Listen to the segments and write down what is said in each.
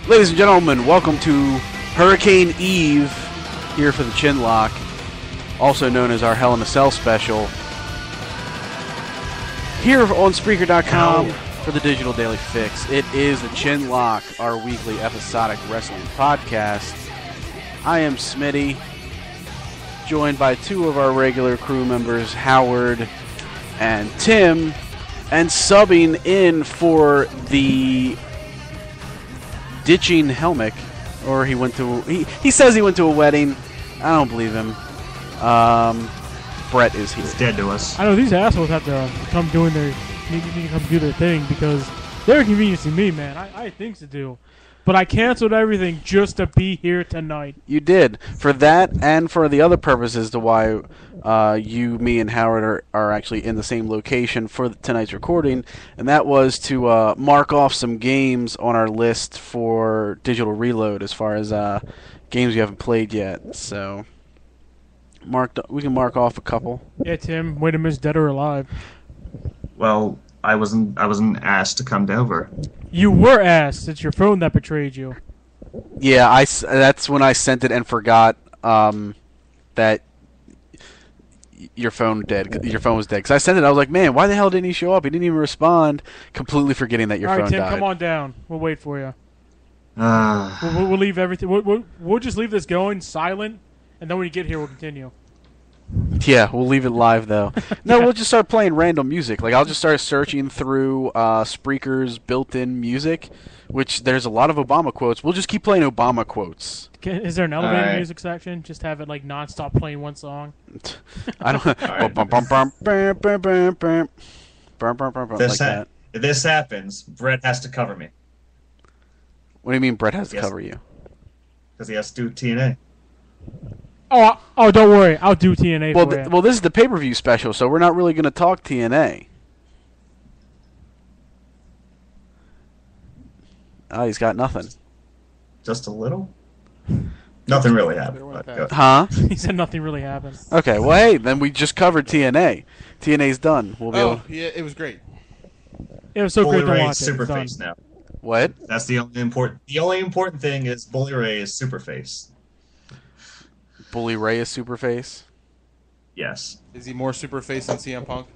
Ladies and gentlemen, welcome to Hurricane Eve, here for the Chinlock, also known as our Hell in a Cell special. Here on Spreaker.com for the Digital Daily Fix. It is the Chinlock, our weekly episodic wrestling podcast. I am Smitty, joined by two of our regular crew members, Howard and Tim, and subbing in for the ditching Helmick, or he says he went to a wedding. I don't believe him. Brett is here. He's dead to us. I know these assholes have to come need to come do their thing because they're inconveniencing me, man. I had things to do. But I canceled everything just to be here tonight. You did. For that and for the other purposes to why you, me, and Howard are actually in the same location for tonight's recording, and that was to mark off some games on our list for Digital Reload as far as games we haven't played yet. So we can mark off a couple. Yeah, Tim, way to miss Dead or Alive. Well, I wasn't asked to come over. You were asked. It's your phone that betrayed you. Yeah, that's when I sent it and forgot that your phone was dead. Because I sent it, I was like, man, why the hell didn't he show up? He didn't even respond, completely forgetting that your phone died. All right, Tim, come on down. We'll wait for you. We'll leave everything. We'll just leave this going silent, and then when you get here, we'll continue. Yeah, we'll leave it live, though. No, We'll just start playing random music. Like, I'll just start searching through Spreaker's built-in music, which there's a lot of Obama quotes. We'll just keep playing Obama quotes. Is there an elevator music section? Just have it, like, non-stop playing one song? I don't... like that. If this happens, Brett has to cover me. What do you mean Brett has to cover you? Because he has to do TNA. Oh, don't worry. I'll do TNA for you. Well, this is the pay-per-view special, so we're not really going to talk TNA. Oh, he's got nothing. Just a little? Nothing really happened. Huh? He said nothing really happened. Okay, well, hey, then we just covered TNA. TNA's done. We'll be able... yeah, it was great. It was so Bully great to Ray watch is Superface now. What? That's the only important. The only important thing is Bully Ray is Superface. Bully Ray is Superface? Yes. Is he more Superface than CM Punk?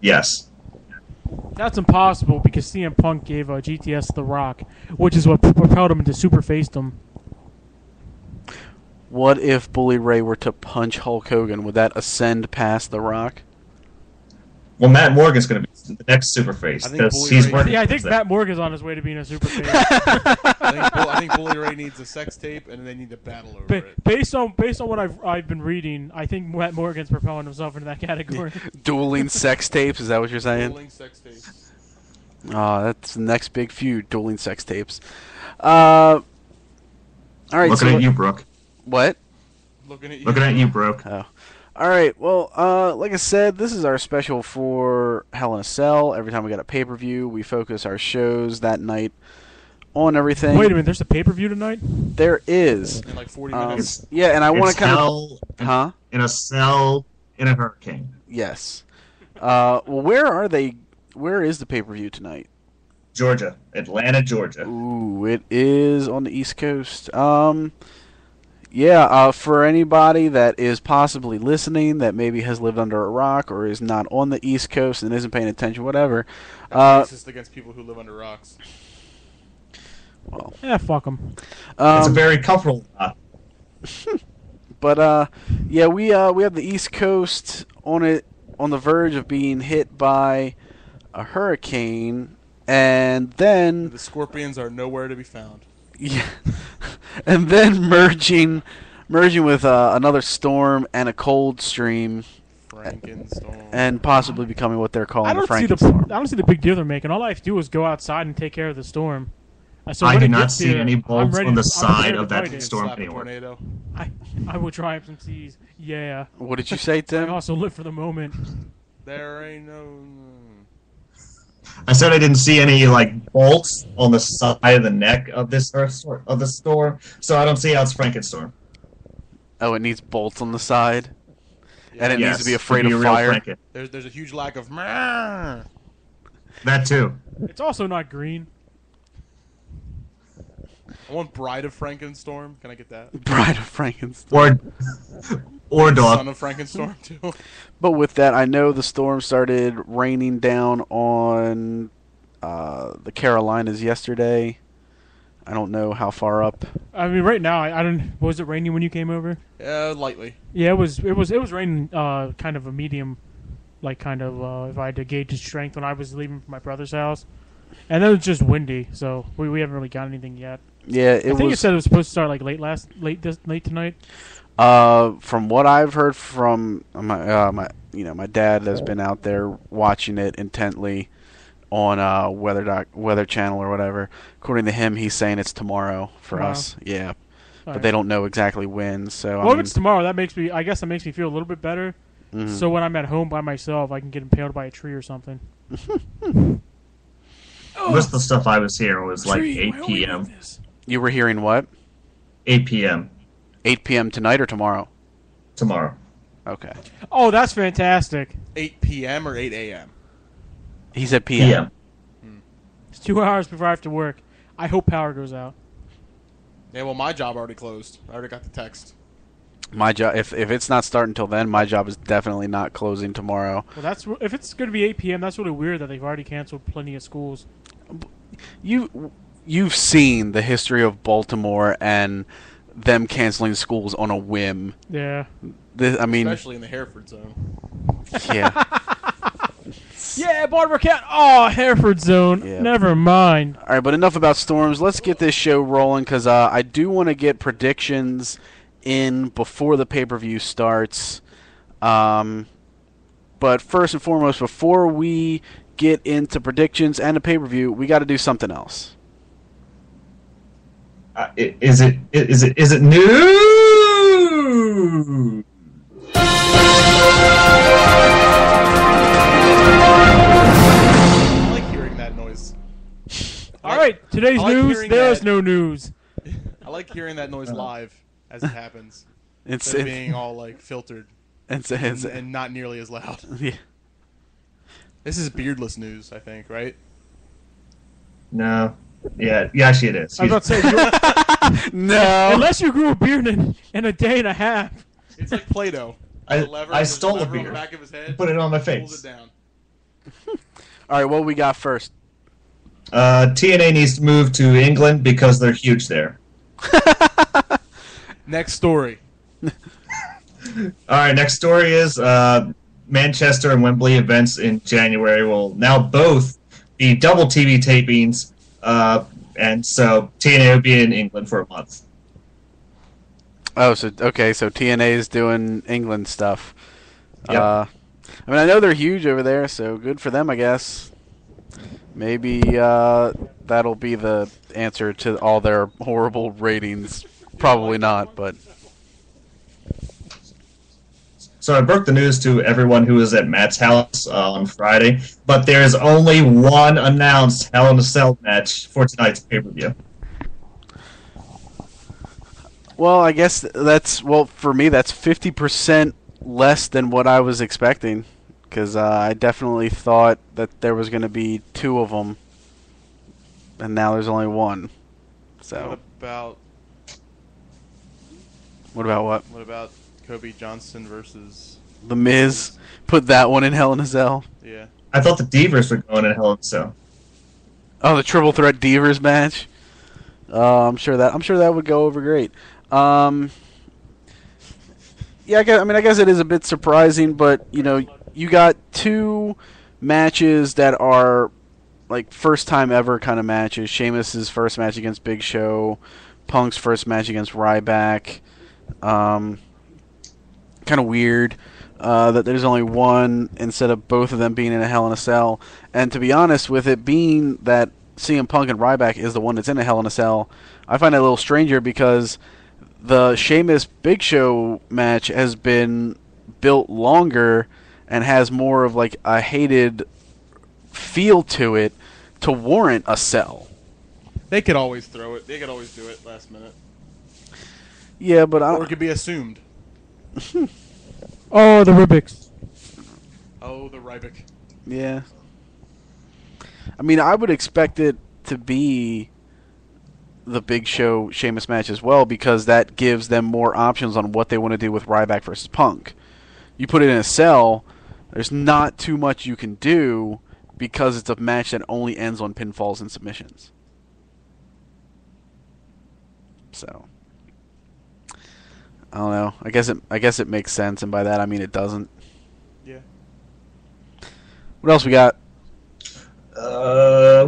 Yes. That's impossible because CM Punk gave GTS The Rock, which is what propelled him into Superfacedom. What if Bully Ray were to punch Hulk Hogan? Would that ascend past The Rock? Well, Matt Morgan's going to be the next Superface. I think Matt Morgan's on his way to being a Superface. I think Bully Ray needs a sex tape, and they need to battle over it. Based on what I've been reading, I think Matt Morgan's propelling himself into that category. Dueling sex tapes? Is that what you're saying? Dueling sex tapes. Oh, that's the next big feud. Dueling sex tapes. All right. Looking at you, Brooke. What? Looking at you, Brooke. Oh. All right, well, like I said, this is our special for Hell in a Cell. Every time we got a pay-per-view, we focus our shows that night on everything. Wait a minute, there's a pay-per-view tonight? There is. In like 40 minutes. Yeah, and I want to kind of... In a cell in a hurricane. Yes. Well, where are they? Where is the pay-per-view tonight? Georgia. Atlanta, Georgia. Ooh, it is on the East Coast. Yeah, for anybody that is possibly listening that maybe has lived under a rock or is not on the East Coast and isn't paying attention, whatever. Racist against people who live under rocks. Well, yeah, fuck them. It's a very comfortable. But yeah, we have the East Coast on the verge of being hit by a hurricane, and then the Scorpions are nowhere to be found. Yeah, and then merging with another storm and a cold stream, and possibly becoming what they're calling the Frankenstorm. I don't see the big deal they're making. All I have to do is go outside and take care of the storm. So I do not see any bolts on the side of that storm anywhere. I will try some seas. Yeah. What did you say, Tim? I also live for the moment. There ain't no... I said I didn't see any bolts on the side of the neck of this storm, so I don't see how it's Frankenstorm. Oh, it needs bolts on the side, and it needs to be afraid to be of fire. There's a huge lack of. That too. It's also not green. I want Bride of Frankenstorm. Can I get that? Bride of Frankenstein. Or dog. Son of Frankenstorm too. But with that, I know the storm started raining down on the Carolinas yesterday. I don't know how far up. I mean, right now, I don't. Was it raining when you came over? Yeah, lightly. Yeah, it was raining. Kind of a medium, like kind of. If I had to gauge its strength when I was leaving from my brother's house, and then it was just windy. So we haven't really got anything yet. Yeah, I think it said it was supposed to start like late tonight. From what I've heard from my dad has been out there watching it intently on Weather Channel or whatever. According to him, he's saying it's tomorrow for us. Yeah, but they don't know exactly when. So well, if it's tomorrow, that makes me. I guess that makes me feel a little bit better. Mm-hmm. So when I'm at home by myself, I can get impaled by a tree or something. Most of the stuff I was hearing was like 8 p.m. You were hearing what? 8 p.m. 8 p.m. tonight or tomorrow? tomorrow. Okay. Oh, that's fantastic. 8 p.m. or 8 a.m.? He said p.m. It's 2 hours before I have to work. I hope power goes out. Yeah, well, my job already closed. I already got the text. My job, if it's not starting until then, my job is definitely not closing tomorrow. Well, that's if it's going to be 8 p.m. That's really weird that they've already canceled plenty of schools. You've seen the history of Baltimore and them canceling schools on a whim. Yeah. Especially in the Hereford zone. Yeah. Yeah, Baltimore County. Oh, Hereford zone. Yeah. Never mind. All right, but enough about storms. Let's get this show rolling because I do want to get predictions in before the pay-per-view starts. But first and foremost, before we get into predictions and the pay-per-view, we got to do something else. Is it new? I like hearing that noise. All right, today's news. There's no news. I like hearing that noise live as it happens. It's Instead of being all like filtered and not nearly as loud. Yeah. This is beardless news, I think, right? No. Yeah, actually it is. I was about to say, No. unless you grew a beard in a day and a half. It's like Play-Doh. I stole a beard. On the beard. back of his head, Put it on my pulls face. it down. All right, what we got first? TNA needs to move to England because they're huge there. Next story. All right, next story is Manchester and Wembley events in January will now both be double TV tapings, and so TNA will be in England for a month. Oh, so TNA is doing England stuff. Yep. I mean, I know they're huge over there, so good for them, I guess. Maybe that'll be the answer to all their horrible ratings. Probably not, but... So I broke the news to everyone who was at Matt's house on Friday, but there is only one announced Hell in a Cell match for tonight's pay-per-view. Well, I guess for me, that's 50% less than what I was expecting. Because I definitely thought that there was going to be two of them, and now there's only one. So What what about what? What about Kobe Johnston versus The Miz. Put that one in Hell in a Cell. Yeah. I thought the Divas were going in Hell in a Cell. Oh, the Triple Threat Divas match. I'm sure that would go over great. Yeah, I guess it is a bit surprising, but you got two matches that are like first time ever kind of matches. Sheamus's first match against Big Show, Punk's first match against Ryback. Kind of weird that there's only one instead of both of them being in a Hell in a Cell. And to be honest, with it being that CM Punk and Ryback is the one that's in a Hell in a Cell, I find it a little stranger because the Sheamus Big Show match has been built longer and has more of like a hated feel to it to warrant a cell. They could always throw it. They could always do it last minute. Yeah, but Or it could be assumed. Oh, the Rubiks. Oh, the Ryback. yeah. I mean, I would expect it to be the Big Show Sheamus match as well, because that gives them more options on what they want to do with Ryback versus Punk. You put it in a cell, there's not too much you can do because it's a match that only ends on pinfalls and submissions. So, I don't know. I guess it makes sense, and by that I mean it doesn't. Yeah. What else we got?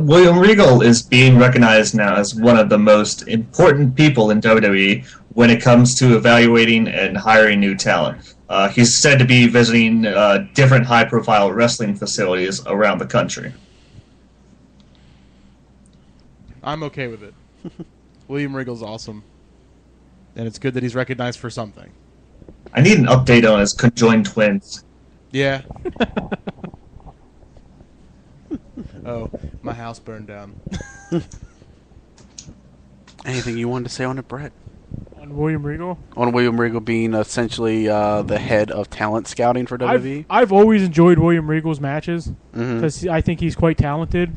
William Regal is being recognized now as one of the most important people in WWE when it comes to evaluating and hiring new talent. He's said to be visiting different high-profile wrestling facilities around the country. I'm okay with it. William Regal's awesome. And it's good that he's recognized for something. I need an update on his conjoined twins. Yeah. Oh, my house burned down. Anything you wanted to say on it, Brett? On William Regal? On William Regal being essentially the head of talent scouting for WWE? I've always enjoyed William Regal's matches Mhm. because I think he's quite talented.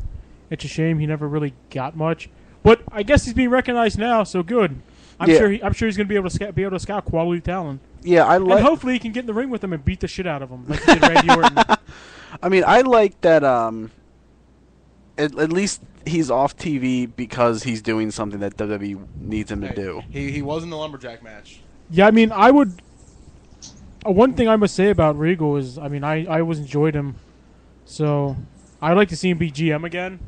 It's a shame he never really got much, but I guess he's being recognized now, so good. I'm Yeah. sure he's going to be able to scout quality talent, Yeah, I and like. hopefully he can get in the ring with him and beat the shit out of him like he did Randy Orton. I mean, I like that. At least he's off TV because he's doing something that WWE needs him to Hey, do. He was in the lumberjack match. Yeah, I mean, I would. One thing I must say about Regal is, I mean, I always enjoyed him, so I'd like to see him be GM again.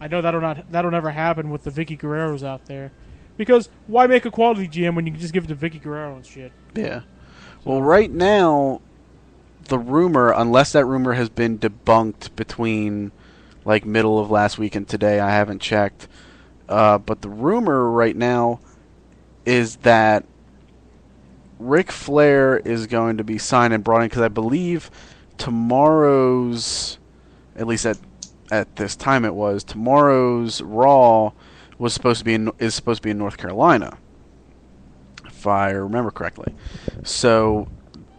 I know that'll never happen with the Vicky Guerreros out there, because why make a quality GM when you can just give it to Vicky Guerrero and shit? Yeah. Well, right now, the rumor, unless that rumor has been debunked between like middle of last week and today, I haven't checked. But the rumor right now is that Ric Flair is going to be signed and brought in, because I believe tomorrow's, at least at this time it was, tomorrow's Raw was supposed to be is supposed to be in North Carolina, if I remember correctly. So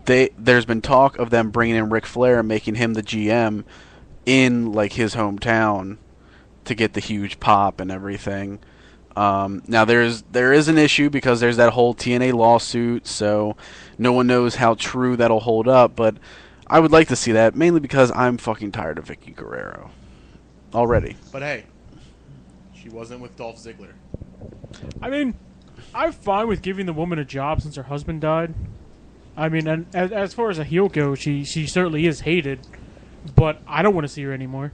there's been talk of them bringing in Ric Flair and making him the GM in like his hometown to get the huge pop and everything. Now there is an issue because there's that whole TNA lawsuit, so no one knows how true that'll hold up, but I would like to see that, mainly because I'm fucking tired of Vicky Guerrero already. But hey, she wasn't with Dolph Ziggler. I mean, I'm fine with giving the woman a job since her husband died. I mean, and as far as a heel goes, she certainly is hated, but I don't want to see her anymore.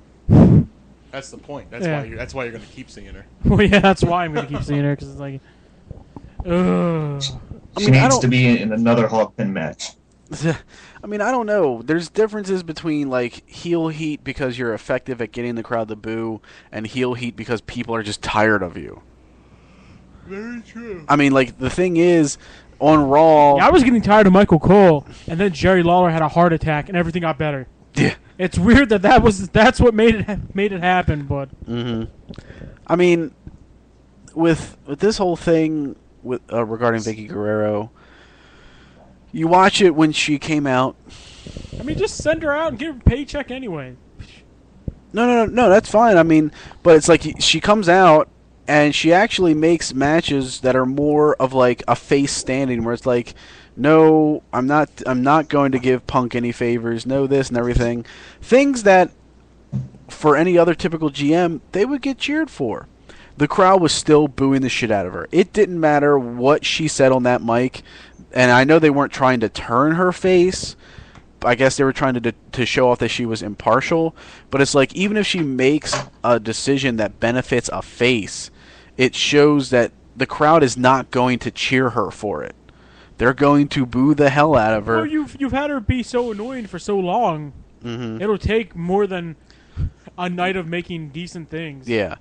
That's the point. That's Yeah. why you're going to keep seeing her. Well, yeah, that's why I'm going to keep seeing her, because it's like, ugh. She needs to be in another Hawk Pin match. I mean, I don't know. There's differences between like heel heat because you're effective at getting the crowd to boo, and heel heat because people are just tired of you. Very true. I mean, like, the thing is, on Raw... Yeah, I was getting tired of Michael Cole, and then Jerry Lawler had a heart attack, and everything got better. Yeah. It's weird that's what made it happen, but Mm-hmm. I mean, with this whole thing with regarding Vicky Guerrero, you watch it when she came out. I mean, just send her out and give her a paycheck anyway. No, that's fine. I mean, but it's like she comes out and she actually makes matches that are more of like a face standing, where it's like, no, I'm not going to give Punk any favors. No, this and everything, things that for any other typical GM they would get cheered for. The crowd was still booing the shit out of her. It didn't matter what she said on that mic, and I know they weren't trying to turn her face. I guess they were trying to show off that she was impartial, but it's like, even if she makes a decision that benefits a face, it shows that the crowd is not going to cheer her for it. They're going to boo the hell out of her. Well, you've had her be so annoying for so long. Mm-hmm. It'll take more than a night of making decent things. Yeah.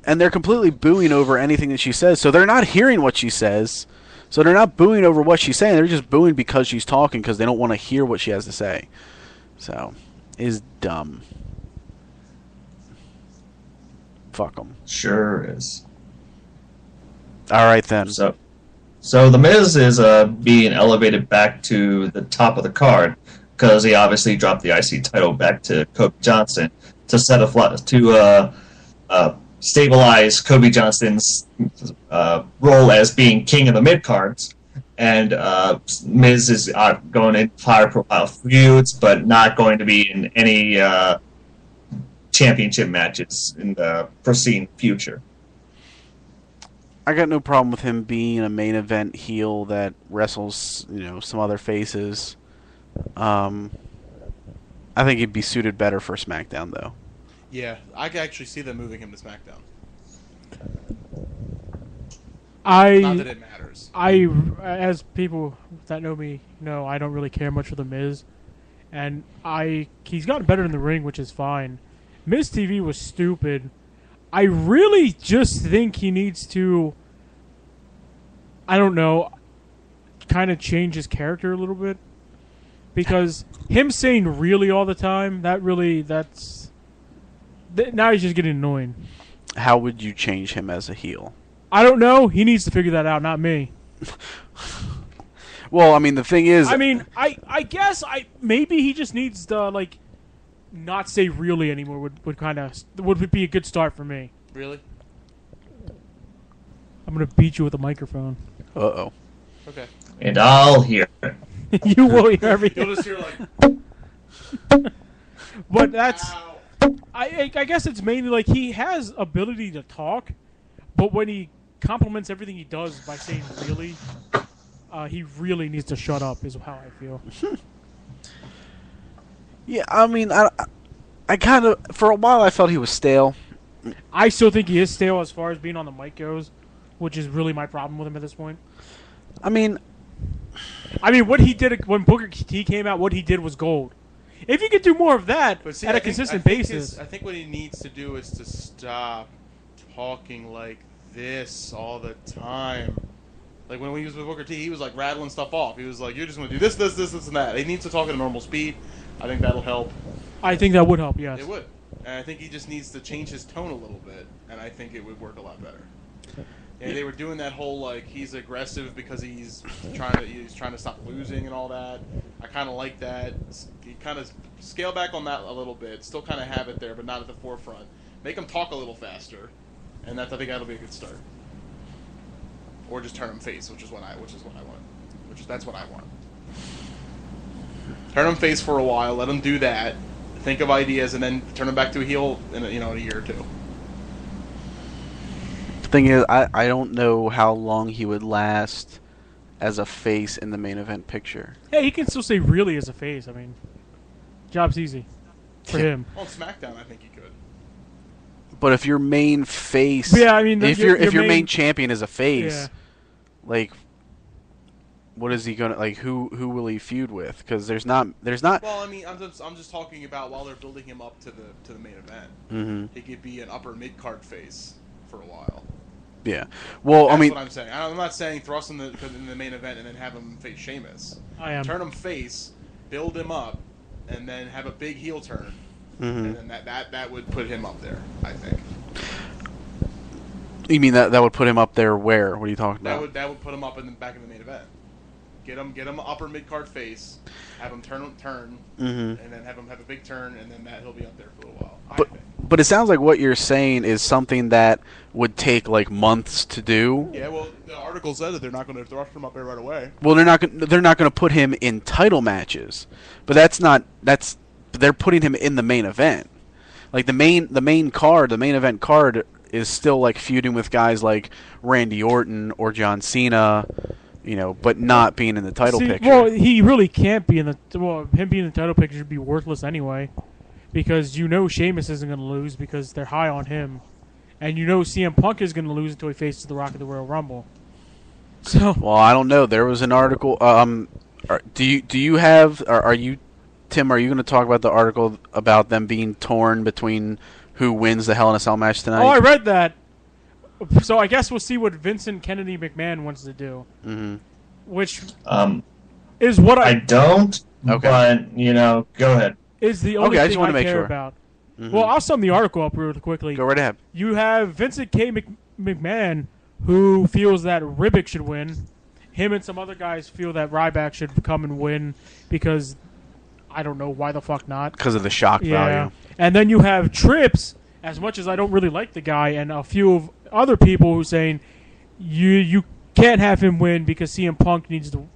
And they're completely booing over anything that she says, so they're not hearing what she says. So they're not booing over what she's saying. They're just booing because she's talking, because they don't want to hear what she has to say. So, is dumb. Fuck them. Sure is. All right, then. So the Miz is being elevated back to the top of the card because he obviously dropped the IC title back to Kofi Johnson to set a stabilize Kobe Johnston's role as being king of the mid cards. And Miz is going in higher profile feuds, but not going to be in any championship matches in the foreseen future. I got no problem with him being a main event heel that wrestles, some other faces. I think he'd be suited better for SmackDown, though. Yeah, I can actually see them moving him to SmackDown. Not that it matters. As people that know me know, I don't really care much for the Miz, and he's gotten better in the ring, which is fine. Miz TV was stupid. I really just think he needs to, I don't know, kind of change his character a little bit. Because him saying really all the time, now he's just getting annoying. How would you change him as a heel? I don't know. He needs to figure that out, not me. Well, I mean, the thing is... I guess maybe he just needs to, not say really anymore would be a good start for me. Really? I'm going to beat you with a microphone. Uh-oh. Okay. And I'll hear it. You will hear everything. You'll just hear But that's... Ow. I guess it's mainly he has ability to talk, but when he compliments everything he does by saying really, he really needs to shut up is how I feel. Yeah, I mean, I kind of... For a while, I felt he was stale. I still think he is stale as far as being on the mic goes, which is really my problem with him at this point. I mean, what he did when Booker T came out, what he did was gold. If you could do more of that at a consistent basis... I think what he needs to do is to stop talking like this all the time. Like when he was with Booker T, he was rattling stuff off. He was like, "You're just going to do this, this, this, this, and that." He needs to talk at a normal speed. I think that'll help. I think that would help, yes. It would. And I think he just needs to change his tone a little bit, and I think it would work a lot better. And they were doing that whole he's aggressive because he's trying to stop losing and all that. I kind of like that. You kind of scale back on that a little bit. Still kind of have it there, but not at the forefront. Make him talk a little faster, and I think that'll be a good start. Or just turn him face, which is what I want. That's what I want. Turn him face for a while. Let him do that. Think of ideas, and then turn him back to a heel in a year or two. thing is, I don't know how long he would last as a face in the main event picture. Yeah, he can still say really as a face. I mean, job's easy for him. On SmackDown, I think he could. But if your main face, yeah, I mean, if your main champion is a face, yeah. like, what is he gonna like? Who will he feud with? Because there's not. Well, I mean, I'm just talking about while they're building him up to the main event. Mm-hmm. He could be an upper mid card face for a while. Yeah. Well, That's I mean, what I'm saying. I'm not saying thrust him in the main event and then have him face Sheamus. I am. Turn him face, build him up, and then have a big heel turn, mm-hmm. and then that would put him up there. I think. You mean that would put him up there? Where? What are you talking about? That would put him up back in the main event. Get him upper mid card face, have him turn, mm-hmm. and then have him have a big turn, and then he'll be up there for a while. But it sounds like what you're saying is something that would take like months to do. Yeah, well, the article said that they're not going to thrust him up there right away. Well, they're not going to put him in title matches, but they're putting him in the main event. Like the main event card is still like feuding with guys like Randy Orton or John Cena, but not being in the title picture. Well, he really can't be in the. Well, him being in the title picture would be worthless anyway, because Sheamus isn't going to lose because they're high on him, and CM Punk is going to lose until he faces The Rock at the Royal Rumble. So. Well, I don't know. There was an article. Do you have? Are you, Tim? Are you going to talk about the article about them being torn between who wins the Hell in a Cell match tonight? Oh, I read that. So I guess we'll see what Vincent Kennedy McMahon wants to do. Mm-hmm. Which is what I don't. Okay. But go ahead. Is the only I thing just want to make care sure about. Mm-hmm. Well, I'll sum the article up real quickly. Go right ahead. You have Vincent K. McMahon, who feels that Ryback should win. Him and some other guys feel that Ryback should come and win because I don't know why the fuck not. Because of the shock value. And then you have Trips as much as I don't really like the guy, and a few of other people who saying you can't have him win because CM Punk needs to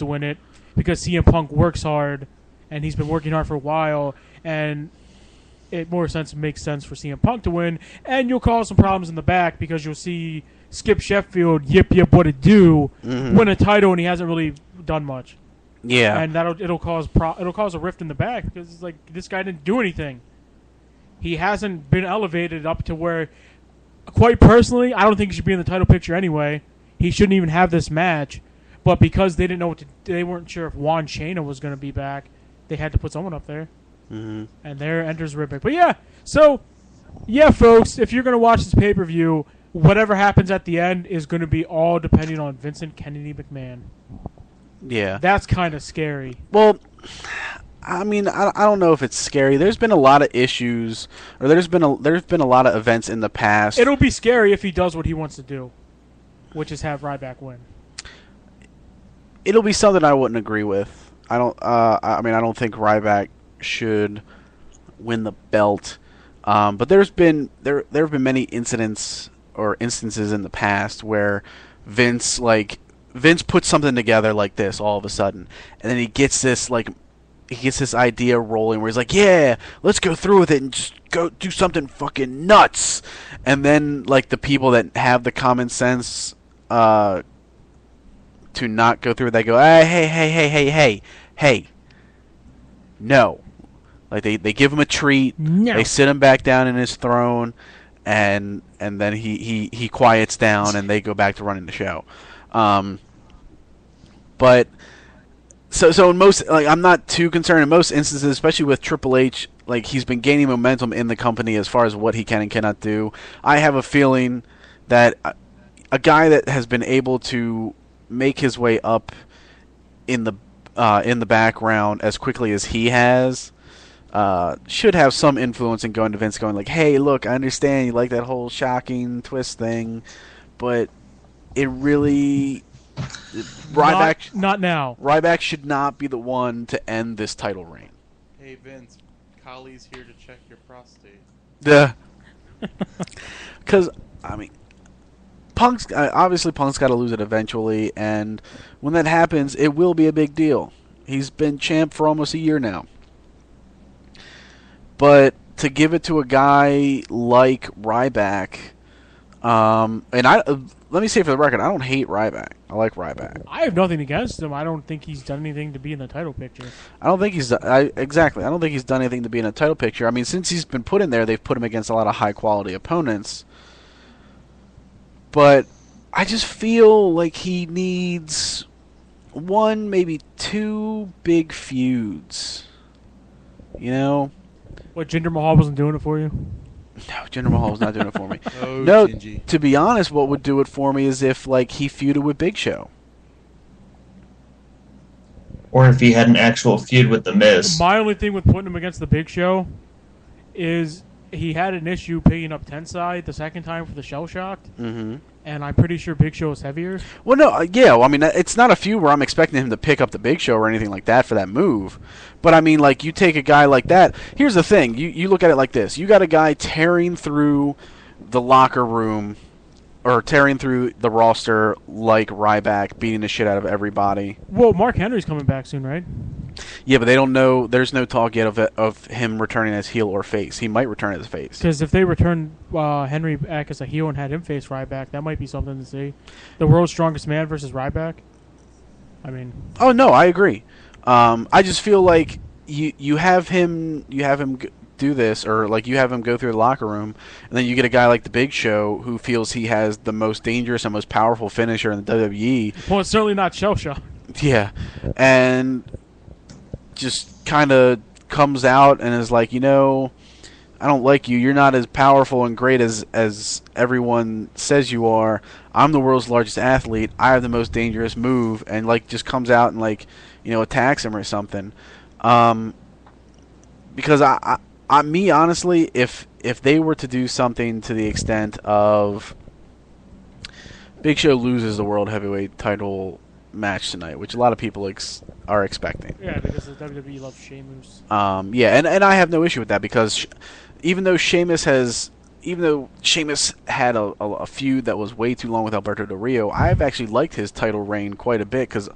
win it because CM Punk works hard and he's been working hard for a while, and it makes sense for CM Punk to win, and you'll cause some problems in the back because you'll see Skip Sheffield yip what it do win a title and he hasn't really done much. Yeah, and it'll cause a rift in the back because it's like this guy didn't do anything. He hasn't been elevated up to where, quite personally, I don't think he should be in the title picture anyway. He shouldn't even have this match, but because they didn't know they weren't sure if Juan Cena was going to be back, they had to put someone up there. And there enters Ryback. But yeah, folks, if you're going to watch this pay-per-view, whatever happens at the end is going to be all depending on Vincent Kennedy McMahon. Yeah. That's kind of scary. Well, I mean, I don't know if it's scary. There's been a lot of issues, or there's been a lot of events in the past. It'll be scary if he does what he wants to do, which is have Ryback win. It'll be something I wouldn't agree with. I don't think Ryback should win the belt. But there have been many instances in the past where Vince puts something together like this all of a sudden, and then he gets this idea rolling where he's like, yeah, let's go through with it and just go do something fucking nuts. And then the people that have the common sense to not go through it, they go, hey, no. They give him a treat. No. They sit him back down in his throne, and then he quiets down, and they go back to running the show. But so in most, I'm not too concerned in most instances, especially with Triple H. He's been gaining momentum in the company as far as what he can and cannot do. I have a feeling that a guy that has been able to make his way up in the background as quickly as he has should have some influence in going to Vince, going like, hey, look, I understand you like that whole shocking twist thing, but it really... Ryback, not now. Ryback should not be the one to end this title reign. Hey Vince, Kali's here to check your prostate. Because Punk's got to lose it eventually, and when that happens, it will be a big deal. He's been champ for almost a year now, but to give it to a guy like Ryback, let me say for the record, I don't hate Ryback. I like Ryback. I have nothing against him. I don't think he's done anything to be in the title picture. I don't think he's done anything to be in a title picture. I mean, since he's been put in there, they've put him against a lot of high quality opponents. But I just feel like he needs one, maybe two big feuds. You know? What, Jinder Mahal wasn't doing it for you? No, Jinder Mahal's not doing it for me. No, Gingy. To be honest, what would do it for me is if he feuded with Big Show. Or if he had an actual feud with The Miz. My only thing with putting him against the Big Show is he had an issue picking up Tensai the second time for the Shell Shocked. Mm-hmm. And I'm pretty sure Big Show is heavier. Well, no, yeah. Well, I mean, it's not a feud where I'm expecting him to pick up the Big Show or anything like that for that move. But, I mean, you take a guy like that. Here's the thing. You look at it like this. You got a guy tearing through the locker room or tearing through the roster like Ryback, beating the shit out of everybody. Well, Mark Henry's coming back soon, right? Yeah, but they don't know. There's no talk yet of him returning as heel or face. He might return as face. Because if they return Henry back as a heel and had him face Ryback, that might be something to see. The world's strongest man versus Ryback. I mean... Oh, no, I agree. I just feel like you have him do this, or you have him go through the locker room, and then you get a guy like the Big Show who feels he has the most dangerous and most powerful finisher in the WWE. Well, it's certainly not Shell Shock. Yeah, and just kind of comes out and is like, I don't like you. You're not as powerful and great as everyone says you are. I'm the world's largest athlete. I have the most dangerous move, and just comes out and attacks him or something. Because me honestly, if they were to do something to the extent of Big Show loses the World Heavyweight title match tonight, which a lot of people are expecting. Yeah, because the WWE loves Sheamus. Yeah, and I have no issue with that because even though Sheamus has even though Sheamus had a feud that was way too long with Alberto Del Rio, I've actually liked his title reign quite a bit because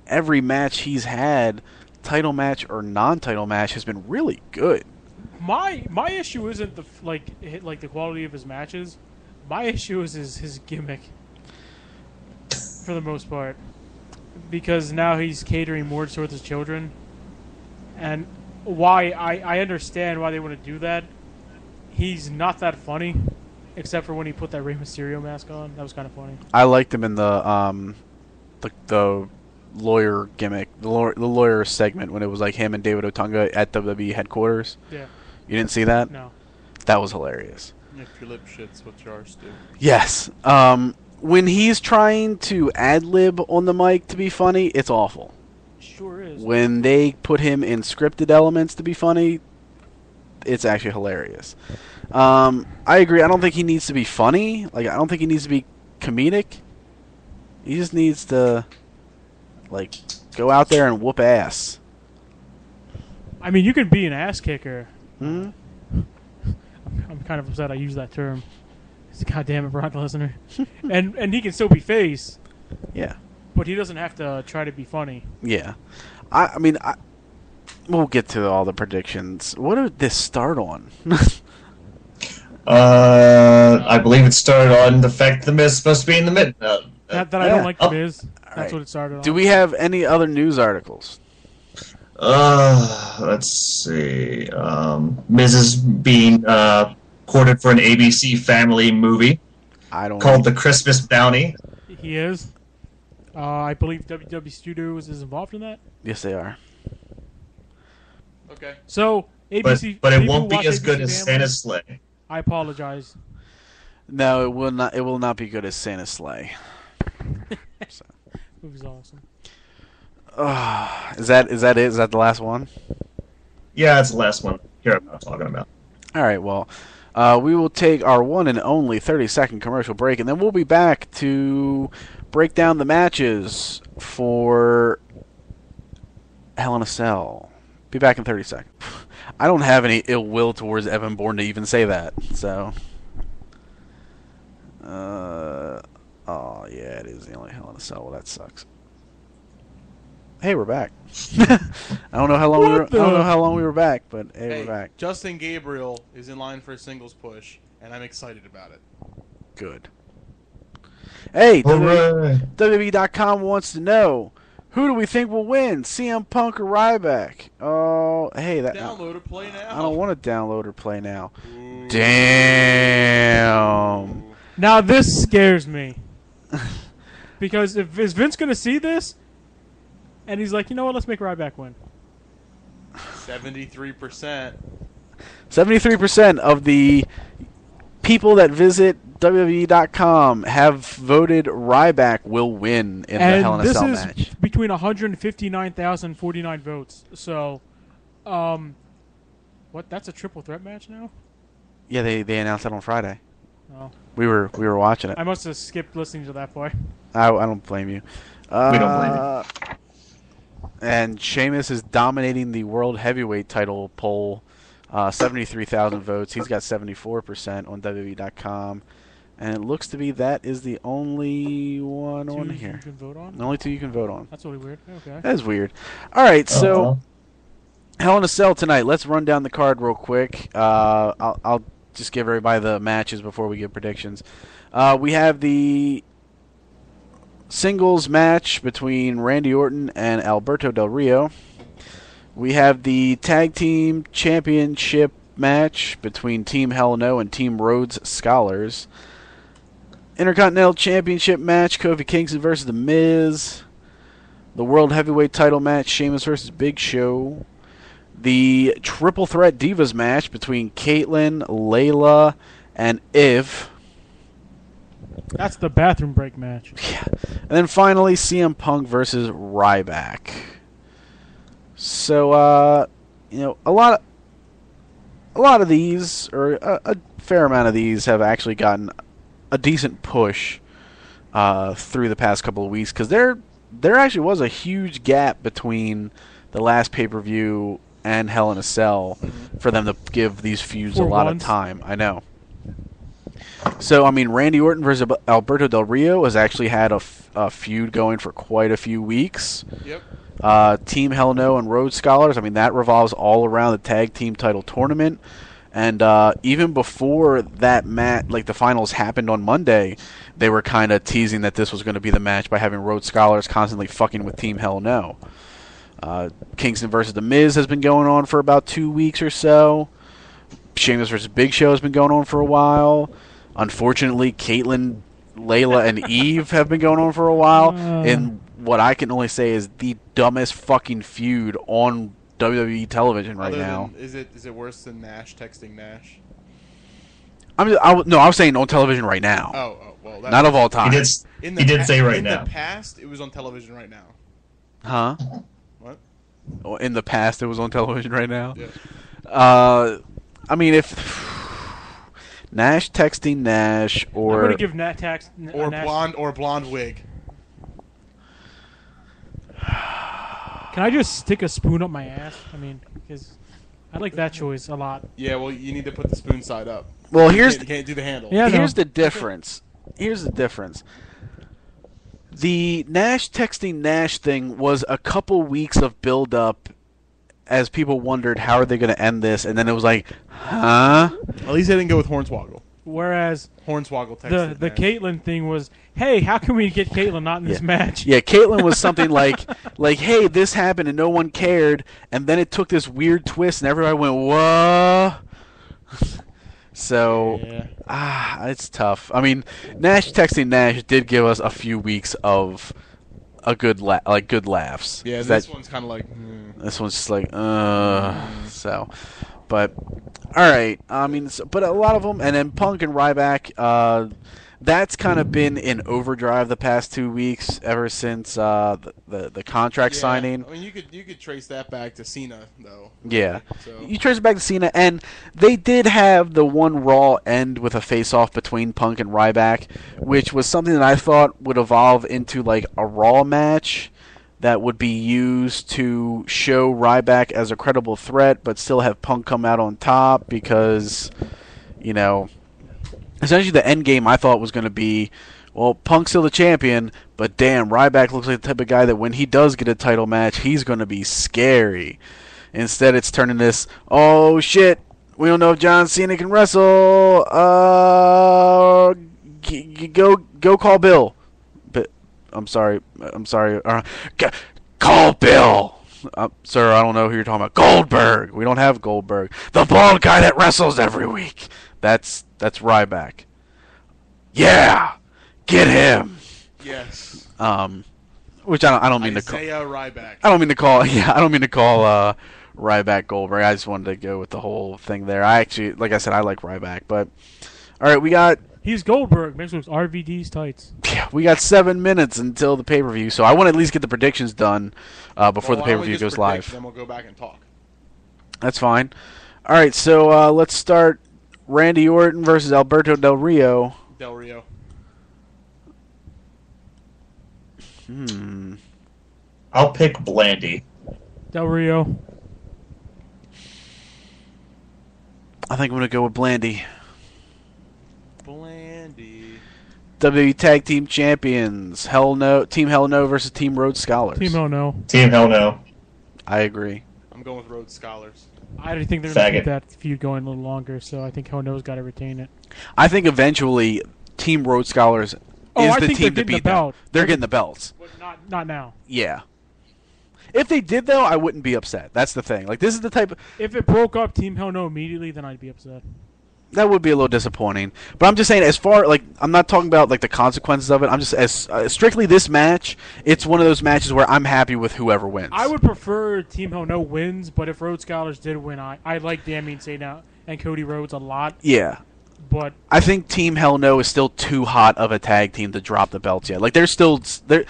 every match he's had, title match or non-title match, has been really good. My issue isn't the quality of his matches. My issue is his gimmick, for the most part, because now he's catering more towards his children, and why I understand why they want to do that. He's not that funny, except for when he put that Rey Mysterio mask on. That was kind of funny. I liked him in the lawyer gimmick, the lawyer segment when it was like him and David Otunga at WWE headquarters. Yeah. You didn't see that? No. That was hilarious. If your lip shits, what yours do. Yes. When he's trying to ad-lib on the mic to be funny, it's awful. Sure is. When they put him in scripted elements to be funny, it's actually hilarious. I agree. I don't think he needs to be funny. Like, I don't think he needs to be comedic. He just needs to, like, go out there and whoop ass. I mean, you can be an ass kicker. Hmm? I'm kind of upset I use that term. God damn it, Brock Lesnar. and he can still be face, Yeah. but he doesn't have to try to be funny. Yeah. I mean, we'll get to all the predictions. What did this start on? I believe it started on the fact the Miz is supposed to be in the mid. That I don't like the Miz. That's right. what it started on. Do we have any other news articles? Let's see. Miz is being courted for an ABC Family movie I don't called The Christmas Bounty. He is. I believe WW Studios is involved in that. Yes, they are. Okay. So ABC, But it people won't be watch as good ABC as Family. Santa's Sleigh. I apologize. No, it will not. It will not be good as Santa's Sleigh. Movie's awesome. Is that it? Is that the last one? Yeah, that's the last one here I'm talking about. All right. Well, we will take our one and only 30-second commercial break, and then we'll be back to break down the matches for Hell in a Cell. Be back in 30 seconds. I don't have any ill will towards Evan Bourne to even say that. So, oh yeah, it is the only Hell in a Cell. Well, that sucks. Hey, we're back. I don't know how long I don't know how long we were back, but hey, we're back. Justin Gabriel is in line for a singles push, and I'm excited about it. Good. Hey, Hooray. WWE.com wants to know, who do we think will win, CM Punk or Ryback? Oh, hey, that Download or play now. I don't want to download or play now. Ooh. Damn. Now this scares me. Because if is Vince going to see this, and he's like, you know what, let's make Ryback win. 73%. 73% of the people that visit WWE.com have voted Ryback will win in the Hell in a Cell match. This is between 159,049 votes. So, what? That's a triple threat match now? Yeah, they announced that on Friday. Oh. We were watching it. I must have skipped listening to that part. I don't blame you. We don't blame you. And Sheamus is dominating the World Heavyweight title poll. 73,000 votes. He's got 74% on WWE.com. And it looks to be that is the only one on Two here. you can vote on? The only two you can vote on. That's really weird. Okay. That is weird. All right, so Uh-oh. Hell in a Cell tonight. Let's run down the card real quick. I'll just give everybody the matches before we give predictions. We have the singles match between Randy Orton and Alberto Del Rio. We have the tag team championship match between Team Hell No and Team Rhodes Scholars. Intercontinental Championship match, Kofi Kingston versus The Miz. The World Heavyweight title match, Sheamus versus Big Show. The Triple Threat Divas match between Caitlyn, Layla, and Iv. That's the bathroom break match. Yeah. And then finally, CM Punk versus Ryback. So, a lot of these, or a fair amount of these, have actually gotten a decent push through the past couple of weeks, because there actually was a huge gap between the last pay-per-view and Hell in a Cell for them to give these feuds a lot of time. I know. So, I mean, Randy Orton versus Alberto Del Rio has actually had a feud going for quite a few weeks. Yep. Team Hell No and Road Scholars, I mean, that revolves all around the tag team title tournament. And even before that match, like the finals happened on Monday, they were kind of teasing that this was going to be the match by having Road Scholars constantly fucking with Team Hell No. Kingston versus The Miz has been going on for about 2 weeks or so. Sheamus versus Big Show has been going on for a while. Unfortunately, Caitlyn, Layla, and Eve have been going on for a while. And what I can only say is the dumbest fucking feud on WWE television right now. Is it worse than Nash texting Nash? I was saying on television right now. Well, not of all time. He did say right now. In the past, it was on television right now. Huh? What? Oh, in the past, it was on television right now. Yeah. I mean, if Nash texting Nash, or I'm gonna give Nash Or Nash. blonde wig. Can I just stick a spoon up my ass? I mean, because I like that choice a lot. Yeah, well, you need to put the spoon side up. Well, You can't do the handle. Yeah. here's the difference. Here's the difference. The Nash texting Nash thing was a couple weeks of build up as people wondered how are they going to end this, and then it was like, huh? At least they didn't go with Hornswoggle. Whereas Hornswoggle texted the Nash. Caitlyn thing was, hey, how can we get Caitlyn not in this match? Yeah, Caitlyn was something like, hey, this happened and no one cared, and then it took this weird twist and everybody went, whoa. So, it's tough. I mean, Nash texting Nash did give us a few weeks of a good good laughs. Yeah, this one's kind of like. This one's just like, so, but all right. I mean, but a lot of them, and then Punk and Ryback. That's kind of been in overdrive the past 2 weeks, ever since the contract signing. I mean, you could trace that back to Cena, though. Yeah, So. you trace it back to Cena, and they did have the one Raw end with a face-off between Punk and Ryback, which was something that I thought would evolve into like a Raw match that would be used to show Ryback as a credible threat, but still have Punk come out on top because, you know. Essentially, the end game I thought was going to be, well, Punk's still the champion, but damn, Ryback looks like the type of guy that when he does get a title match, he's going to be scary. Instead, it's turning this, oh shit, we don't know if John Cena can wrestle. Go call Bill. But I'm sorry. Call Bill. Sir, I don't know who you're talking about. Goldberg. We don't have Goldberg. The bald guy that wrestles every week. That's Ryback. Yeah, get him. Yes. Which I don't mean to call. Isaiah Ryback. I don't mean to call. Yeah, I don't mean to call Ryback Goldberg. I just wanted to go with the whole thing there. I actually, like I said, I like Ryback. But all right, we got. He's Goldberg mixed with RVD's tights. Yeah, we got 7 minutes until the pay-per-view, so I want to at least get the predictions done before the pay-per-view goes live. Then we'll go back and talk. That's fine. All right, so let's start. Randy Orton versus Alberto Del Rio. Del Rio. I'll pick Blandy. Del Rio. I think I'm going to go with Blandy. Blandy. WWE Tag Team Champions. Team Hell No versus Team Road Scholars. Team Hell No. Team Hell No. I agree. I'm going with Rhodes Scholars. I think they're going to keep that feud going a little longer, so I think Hell No's got to retain it. I think eventually Team Road Scholars is the team to beat them. They're getting the belts. But not now. Yeah. If they did, though, I wouldn't be upset. That's the thing. Like, this is the type of... If it broke up Team Hell No immediately, then I'd be upset. That would be a little disappointing. But I'm just saying, as far, like, I'm not talking about, like, the consequences of it. I'm just, as strictly this match, it's one of those matches where I'm happy with whoever wins. I would prefer Team Hell No wins, but if Rhodes Scholars did win, I like Damian Sandow and Cody Rhodes a lot. Yeah. But I think Team Hell No is still too hot of a tag team to drop the belts yet. Like, they're still... the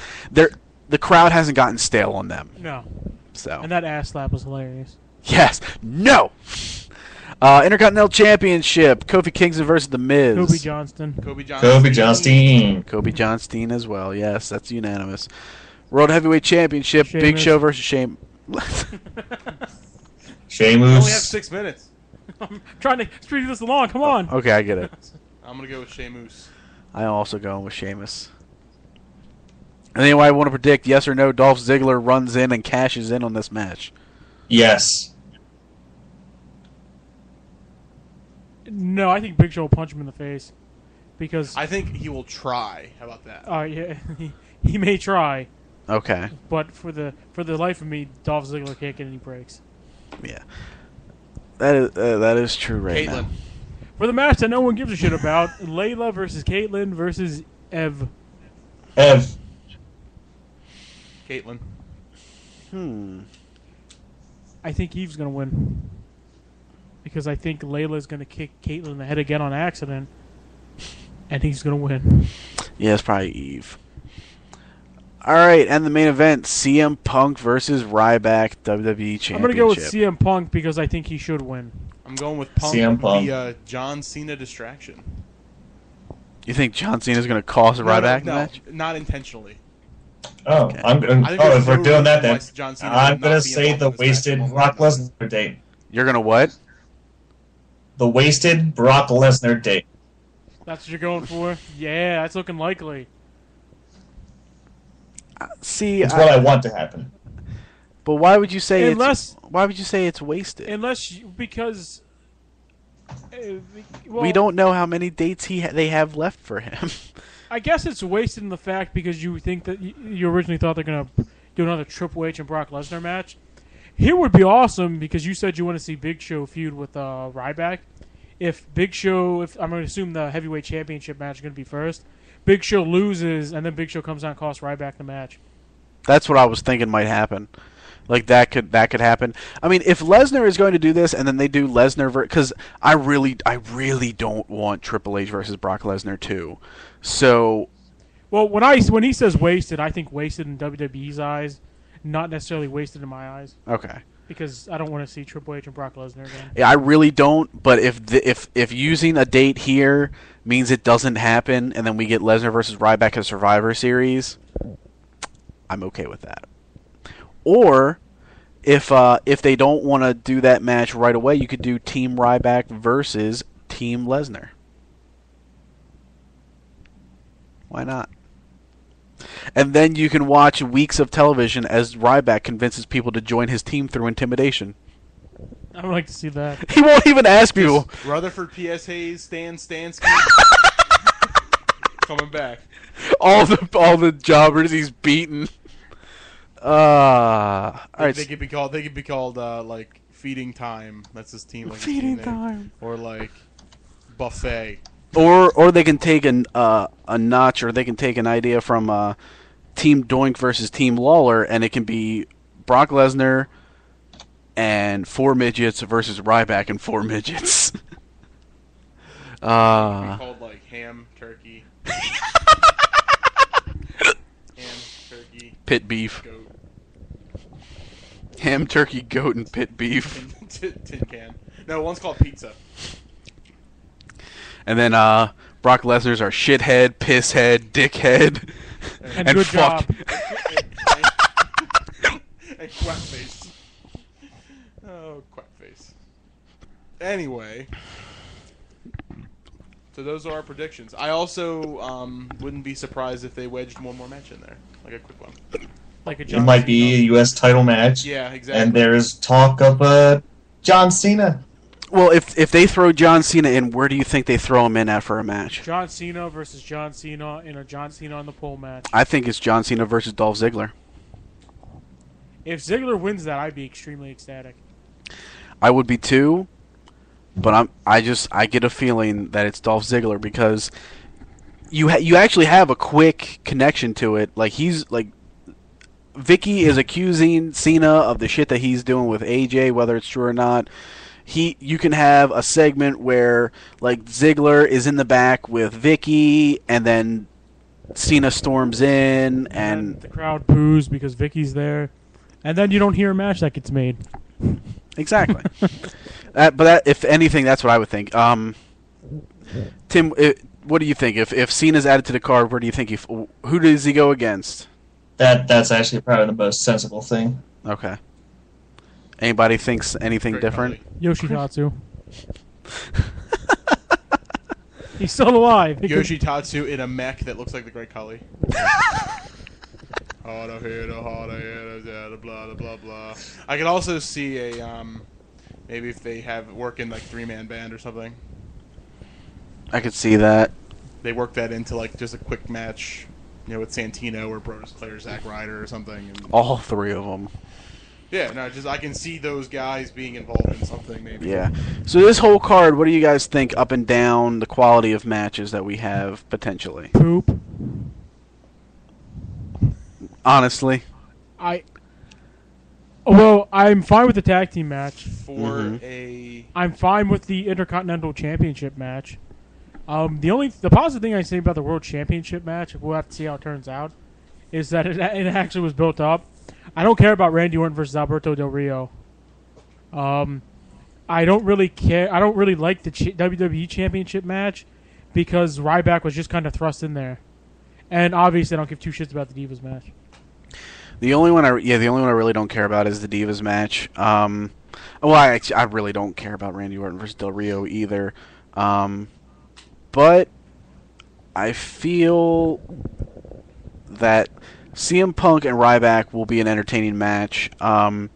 crowd hasn't gotten stale on them. No. So. And that ass slap was hilarious. Yes. No! Intercontinental Championship. Kofi Kingston versus The Miz. Kobe Johnston. Kobe Johnston. Kobe Johnston as well. Yes, that's unanimous. World Heavyweight Championship. Sheamus. Big Show versus Sheamus. We only have 6 minutes. I'm trying to speed this along. Come on. Okay, I get it. I'm gonna go with Sheamus. I'm also going with Sheamus. And anyway, I want to predict yes or no. Dolph Ziggler runs in and cashes in on this match. Yes. No, I think Big Show will punch him in the face because I think he will try. How about that? yeah, he may try, Okay. but for the life of me, Dolph Ziggler can't get any breaks. Yeah. That is true right Caitlyn. now. For the match that no one gives a shit about, Layla versus Caitlyn versus Ev. Ev. Caitlyn. I think Eve's gonna win because I think Layla's gonna kick Caitlyn in the head again on accident, and he's gonna win. Yeah, it's probably Eve. All right, and the main event: CM Punk versus Ryback, WWE Championship. I'm gonna go with CM Punk because I think he should win. I'm going with Punk CM Punk. via John Cena distraction. You think John Cena's going to cost Ryback the match? Not intentionally. Oh, Okay. If we're doing that, then John Cena I'm would gonna not be say involved the in this match wasted at all. Brock Lesnar date. You're going to what? The wasted Brock Lesnar date. That's what you're going for? Yeah, that's looking likely. See, It's what I want to happen. but why would you say Unless- why would you say it's wasted? Because We don't know how many dates they have left for him. I guess it's wasted in the fact because you think that you originally thought they're gonna do another Triple H and Brock Lesnar match. Here would be awesome because you said you want to see Big Show feud with Ryback. If I'm going to assume the heavyweight championship match is going to be first, Big Show loses and then Big Show comes out and costs Ryback the match. That's what I was thinking might happen. Like that could happen. I mean, if Lesnar is going to do this, and then they do Lesnar because I really don't want Triple H versus Brock Lesnar too. So, Well, when he says wasted, I think wasted in WWE's eyes, not necessarily wasted in my eyes, okay, because I don't want to see Triple H and Brock Lesnar again. yeah, I really don't. But if using a date here means it doesn't happen, and then we get Lesnar versus Ryback at Survivor Series, I'm okay with that. Or if they don't want to do that match right away, you could do Team Ryback versus Team Lesnar. Why not? And then you can watch weeks of television as Ryback convinces people to join his team through intimidation. I would like to see that. He won't even ask people. Rutherford, P.S. Hayes, Stan Stansky. Coming back. All the jobbers he's beaten. All right. They could be called like Feeding Time. That's his team. Like his Feeding team name. Time. Or like Buffet. Or they can take a notch, or they can take an idea from Team Doink versus Team Lawler, and it can be Brock Lesnar and 4 midgets versus Ryback and 4 midgets. It could be called like Ham, Turkey. Ham, Turkey, Pit beef. Goat, Ham, turkey, goat, and pit beef. tin can. No, one's called Pizza. And then Brock Lesnar's our shithead, pisshead, dickhead, And good fuck. job. And Quackface. Oh, Quackface. Anyway. So those are our predictions. I also wouldn't be surprised if they wedged one more match in there. Like a quick one. Like a It John might be a Cena. U.S. title match. Yeah, exactly. And there's talk of John Cena. Well, if they throw John Cena in, where do you think they throw him in at for a match? John Cena versus John Cena in a John Cena on the pole match. I think it's John Cena versus Dolph Ziggler. If Ziggler wins that, I'd be extremely ecstatic. I would be too, but I get a feeling that it's Dolph Ziggler because you actually have a quick connection to it. Like he's like Vicky is accusing Cena of the shit that he's doing with AJ, whether it's true or not. You can have a segment where like Ziggler is in the back with Vicky, and then Cena storms in, and the crowd boos because Vicky's there. And then you don't hear a match that gets made. exactly. If anything, that's what I would think. Tim, what do you think? If Cena's added to the card, where do you think who does he go against? That's actually probably the most sensible thing. Okay. Anybody thinks anything Great different? Khali. Yoshitatsu. He's still alive. Yoshitatsu in a mech that looks like the Great Khali. Blah blah blah blah. I could also see a maybe if they have work in like 3-man band or something. I could see that. They work that into like just a quick match, with Santino or Brodus Clay or Zack Ryder or something. And, All 3 of them. yeah, no, just I can see those guys being involved in something maybe. Yeah. So this whole card, what do you guys think up and down the quality of matches that we have potentially? Poop. Honestly. I'm fine with the tag team match. I'm fine with the Intercontinental Championship match. The positive thing I say about the World Championship match, we'll have to see how it turns out, is that it actually was built up. I don't care about Randy Orton versus Alberto Del Rio. I don't really care. I don't really like the WWE Championship match because Ryback was just kind of thrust in there, and obviously I don't give 2 shits about the Divas match. The only one I really don't care about is the Divas match. I really don't care about Randy Orton versus Del Rio either. But I feel that CM Punk and Ryback will be an entertaining match. CM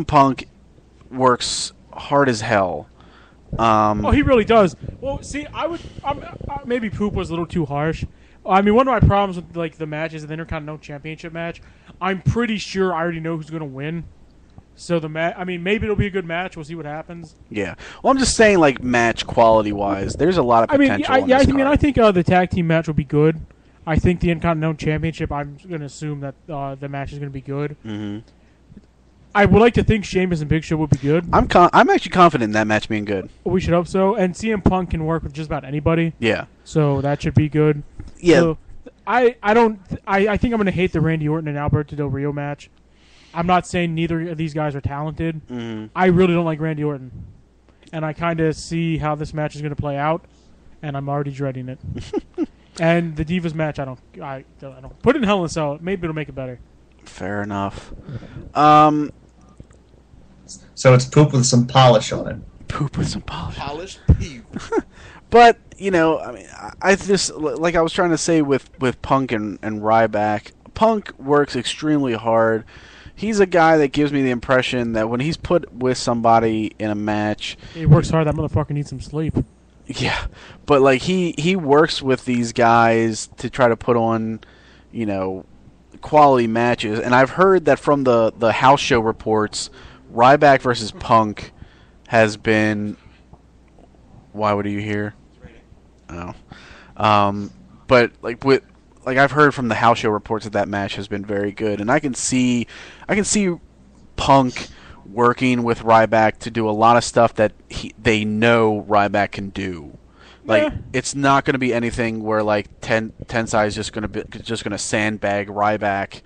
Punk works hard as hell. He really does. Well, see, maybe Poop was a little too harsh. I mean, one of my problems with like the matches in the Intercontinental Championship match, I'm pretty sure I already know who's going to win. So maybe it'll be a good match. We'll see what happens. Yeah. Well, I'm just saying, like match quality wise, there's a lot of potential. I think the tag team match will be good. I think the Intercontinental Championship, I'm going to assume that the match is going to be good. Mm-hmm. I would like to think Sheamus and Big Show will be good. I'm actually confident in that match being good. We should hope so. And CM Punk can work with just about anybody. Yeah. So that should be good. Yeah. So I think I'm going to hate the Randy Orton and Alberto Del Rio match. I'm not saying neither of these guys are talented. Mm-hmm. I really don't like Randy Orton. And I kind of see how this match is going to play out, and I'm already dreading it. And the Divas match, I don't put it in Hell in a Cell. Maybe it'll make it better. Fair enough. So it's poop with some polish on it. Poop with some polish. Polished poop. But, I just, like I was trying to say with Punk and Ryback, Punk works extremely hard. He's a guy that gives me the impression that when he's put with somebody in a match... He works hard. That motherfucker needs some sleep. Yeah. But, like, he works with these guys to try to put on, quality matches. And I've heard that from the house show reports, Ryback versus Punk has been... Why would you hear? Oh. But, I've heard from the house show reports that match has been very good, and I can see Punk working with Ryback to do a lot of stuff that they know Ryback can do. Like it's not going to be anything where like Tensai is just going to sandbag Ryback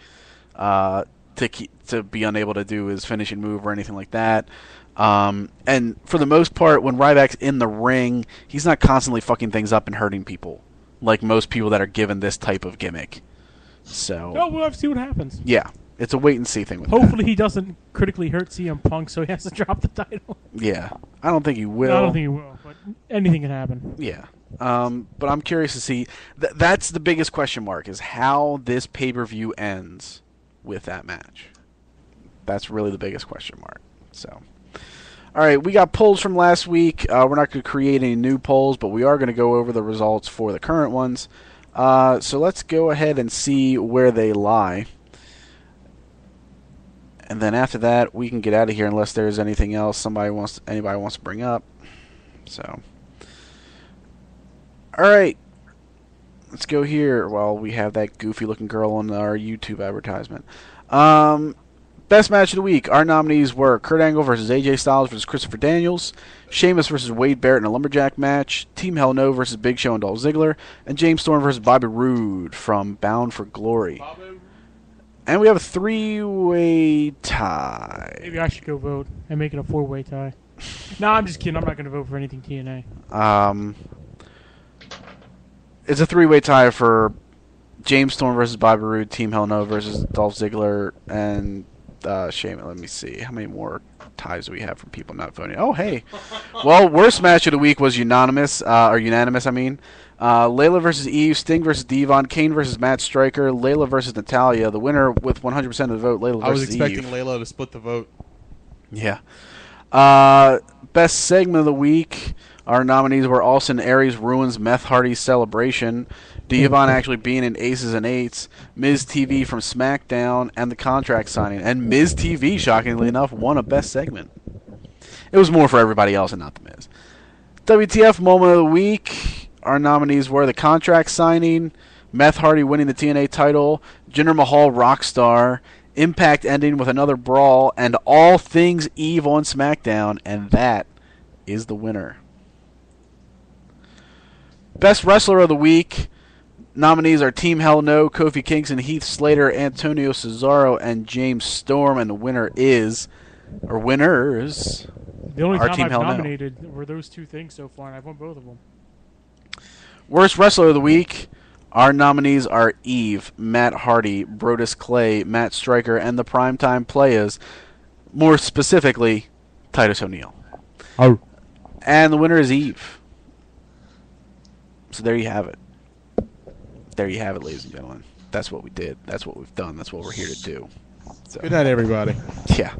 to be unable to do his finishing move or anything like that. And for the most part, when Ryback's in the ring, he's not constantly fucking things up and hurting people, like most people that are given this type of gimmick. So we'll have to see what happens. Yeah, it's a wait and see thing with Hopefully he doesn't critically hurt CM Punk, so he has to drop the title. Yeah, I don't think he will. No, I don't think he will, but anything can happen. Yeah, but I'm curious to see. That's the biggest question mark, is how this pay-per-view ends with that match. That's really the biggest question mark. So. All right, we got polls from last week. We're not going to create any new polls, but we are going to go over the results for the current ones. So let's go ahead and see where they lie. And then after that, we can get out of here unless there's anything else anybody wants to bring up. So, all right, let's go here while we have that goofy-looking girl on our YouTube advertisement. Best match of the week. Our nominees were Kurt Angle versus AJ Styles versus Christopher Daniels, Sheamus versus Wade Barrett in a lumberjack match, Team Hell No versus Big Show and Dolph Ziggler, and James Storm versus Bobby Roode from Bound for Glory. And we have a 3-way tie. Maybe I should go vote and make it a 4-way tie. No, I'm just kidding. I'm not going to vote for anything TNA. It's a 3-way tie for James Storm versus Bobby Roode, Team Hell No versus Dolph Ziggler, and Shame. Let me see. How many more ties do we have from people not voting? Oh, hey. Well, worst match of the week was unanimous. I mean. Layla versus Eve, Sting versus Devon, Kane versus Matt Striker, Layla versus Natalia. The winner with 100% of the vote, Layla versus Eve. I was expecting Layla to split the vote. Yeah. Best segment of the week. Our nominees were Austin Aries ruins Meth Hardy's celebration, Devon actually being in Aces and Eights, Miz TV from SmackDown, and the contract signing. And Miz TV, shockingly enough, won a best segment. It was more for everybody else and not the Miz. WTF moment of the week. Our nominees were the contract signing, Meth Hardy winning the TNA title, Jinder Mahal Rockstar, Impact ending with another brawl, and all things Eve on SmackDown, and that is the winner. Best Wrestler of the Week. Nominees are Team Hell No, Kofi Kingston, Heath Slater, Antonio Cesaro, and James Storm, and the winner is, or winners, The only our time Team I've Hell No. nominated were those two things so far, and I've won both of them. Worst Wrestler of the Week. Our nominees are Eve, Matt Hardy, Brodus Clay, Matt Striker, and the Primetime Players. More specifically, Titus O'Neil. Oh. And the winner is Eve. So there you have it. There you have it, ladies and gentlemen. That's what we did. That's what we've done. That's what we're here to do. So, Good night, everybody. yeah.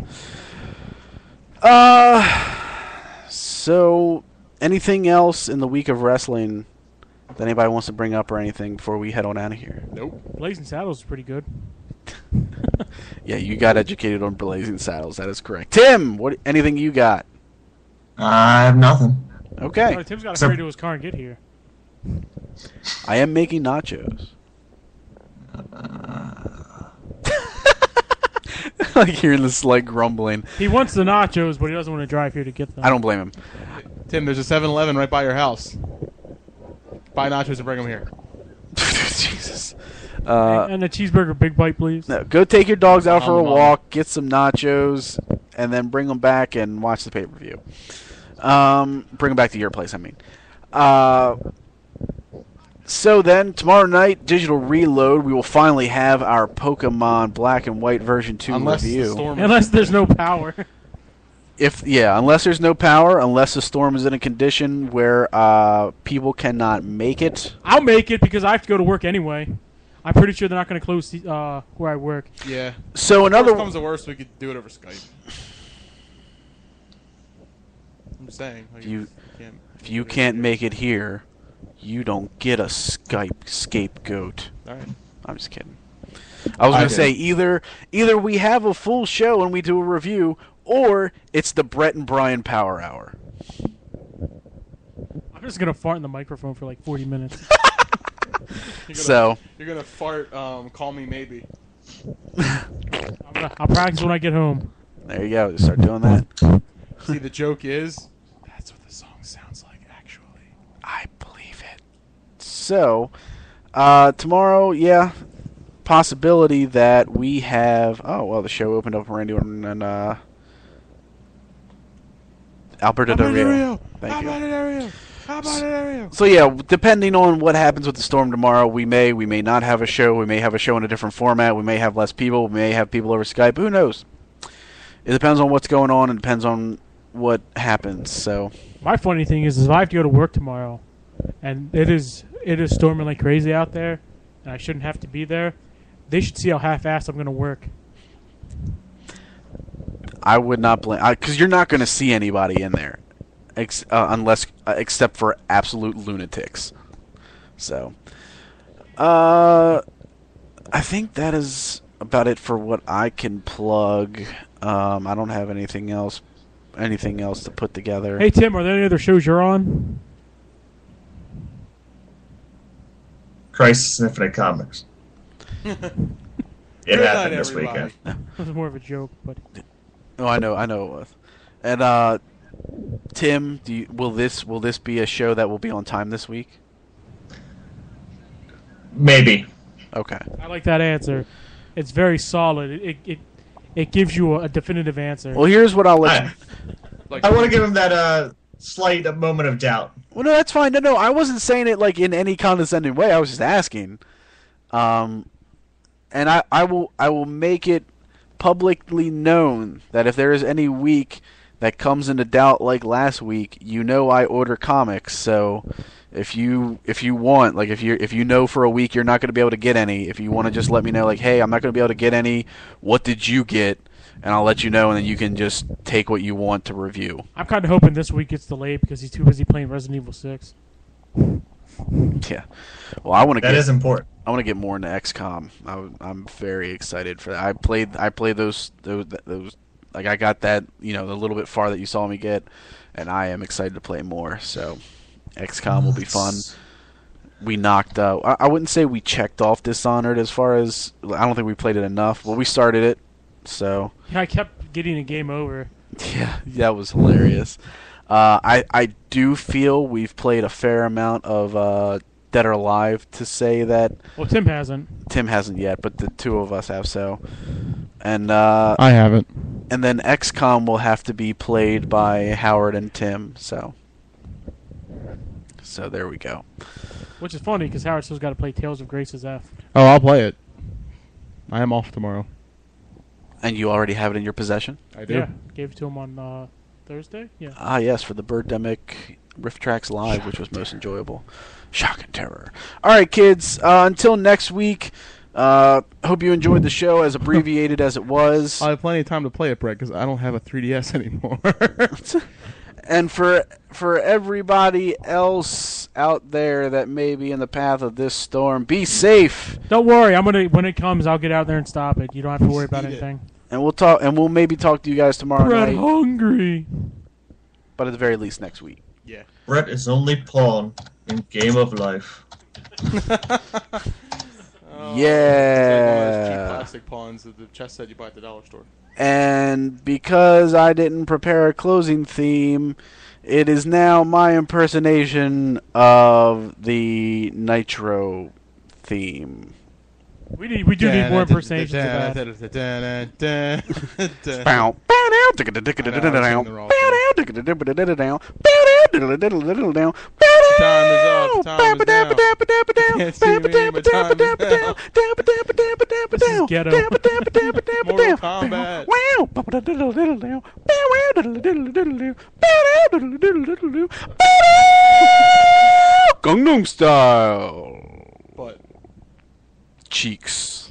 So, anything else in the week of wrestling that anybody wants to bring up or anything before we head on out of here? Nope. Blazing Saddles is pretty good. Yeah, you got educated on Blazing Saddles. That is correct. Tim, what? Anything you got? I have nothing. Okay. Oh, Tim's got to So- hurry to his car and get here. I am making nachos. Like hearing this like grumbling. He wants the nachos, but he doesn't want to drive here to get them. I don't blame him. Tim, there's a 7-Eleven right by your house. Buy nachos and bring them here. Jesus. And a cheeseburger big bite, please. No, go take your dogs out for a Mama. walk, get some nachos, and then bring them back and watch the pay-per-view. Bring them back to your place, I mean. So then, tomorrow night, Digital Reload, we will finally have our Pokemon Black and White version 2 Unless review. the storm Unless there's no power. Unless there's no power, unless the storm is in a condition where people cannot make it. I'll make it because I have to go to work anyway. I'm pretty sure they're not going to close where I work. Yeah. So another Worst comes to worst, we could do it over Skype. I'm just saying. Like, if you can't make it here, you don't get a Skype scapegoat. All right. I'm just kidding. I was going to say either we have a full show and we do a review, or it's the Brett and Brian Power Hour. I'm just going to fart in the microphone for like 40 minutes. So You're gonna fart. Call me maybe. I'll practice when I get home. there you go. Just start doing that. See, the joke is that's what the song sounds like. Actually, I believe it. So tomorrow, possibility that we have. Oh well, the show opened up for Randy Orton and Alberto Del Rio. Thank you. So yeah, depending on what happens with the storm tomorrow, we may not have a show. We may have a show in a different format. We may have less people. We may have people over Skype. Who knows? It depends on what's going on. It depends on what happens. So My funny thing is if I have to go to work tomorrow, and it is storming like crazy out there, and I shouldn't have to be there, they should see how half-assed I'm going to work. I would not blame, because you're not going to see anybody in there, except for absolute lunatics. So, I think that is about it for what I can plug. I don't have anything else to put together. Hey, Tim, are there any other shows you're on? Crisis Infinite Comics. It Good happened night, this everybody. weekend. That was more of a joke, but Oh, I know it was. And Tim, will this be a show that will be on time this week? Maybe. Okay. I like that answer. It's very solid. It gives you a definitive answer. Well, here's what I'll let you. Like, I want to give him that slight moment of doubt. Well, no, that's fine. No, I wasn't saying it like in any condescending way. I was just asking. And I will make it publicly known that if there is any week that comes into doubt like last week, I order comics. So if you want, like if you know for a week you're not going to be able to get any, if you want to just let me know, like, hey, I'm not going to be able to get any. What did you get? And I'll let you know, and then you can just take what you want to review. I'm kind of hoping this week gets delayed because he's too busy playing Resident Evil 6. Yeah. Well, I want to. That is important. I want to get more into XCOM. I'm very excited for that. I played those. Like I got that, the little bit far that you saw me get, and I am excited to play more. So, XCOM will be fun. We knocked. I wouldn't say we checked off Dishonored as far as I don't think we played it enough. Well, we started it, so. Yeah, I kept getting a game over. Yeah, that was hilarious. I do feel we've played a fair amount of Dead or Alive to say that. Well, Tim hasn't. Tim hasn't yet, but the two of us have so. And I haven't. And then XCOM will have to be played by Howard and Tim. So there we go. Which is funny because Howard still's got to play Tales of Grace's F. Oh, I'll play it. I am off tomorrow. And you already have it in your possession? I do. Yeah, gave it to him on Thursday. Yeah. Ah, yes, for the Birdemic Rift Tracks Live, which was most enjoyable. Shock and terror. All right, kids. Until next week. Hope you enjoyed the show, as abbreviated as it was. I have plenty of time to play it, Brett, because I don't have a 3DS anymore. And for everybody else out there that may be in the path of this storm, be safe. Don't worry, when it comes, I'll get out there and stop it. You don't have to worry about anything. And we'll talk, and we'll maybe talk to you guys tomorrow Brett night. hungry. But at the very least, next week. Yeah. Brett is only pawn in game of life. Oh, Yeah. It's like one of those cheap plastic pawns at the chess set you buy at the dollar store. And because I didn't prepare a closing theme, it is now my impersonation of the Nitro theme. We do need more impersonations of that. Bow, bow down, ticka ticka ticka ticka down, bow down, ticka ticka ticka ticka down, bow down, ticka ticka ticka down, bow down. Time is up. Time is down. Can't see me, my time is down. This is ghetto. Mortal Kombat. Gangnam Style. But Cheeks.